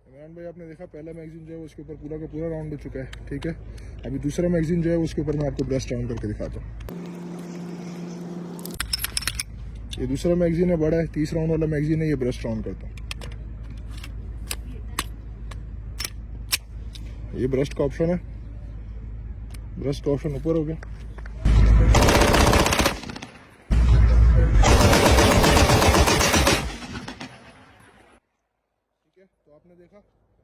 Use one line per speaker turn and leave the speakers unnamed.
इमरान भाई आपने देखा पहला मैगजीन जो है उसके ऊपर पूरा का पूरा राउंड हो चुका है, ठीक है। अभी दूसरा मैगजीन जो है उसके ऊपर मैं आपको ब्रश राउंड करके दिखाता हूँ। ये दूसरा मैगजीन है, बड़ा है, 30 राउंड वाला मैगजीन है, ये ब्रश राउंड करता हूँ। ये ब्रश का ऑप्शन है, ब्रश का ऑप्शन ऊपर हो गया।